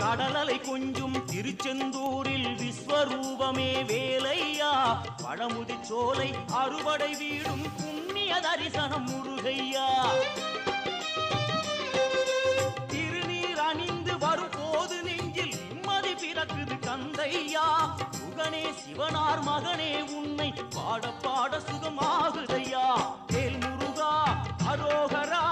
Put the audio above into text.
கடலலை கொஞ்சும் திருச்செந்தூரில் விஸ்வரூபமே வேலையா பழமுதி சோலை அறுவடை வீடும் புண்ணிய தரிசனம் முருகையா திருநீர் அணிந்து வரும் போது நெஞ்சில் நிம்மதி பிறக்குது கந்தையா சுகனே சிவனார் மகனே உன்னை பாட பாட சுகமாகுதையா வேல் முருகா அரோகரா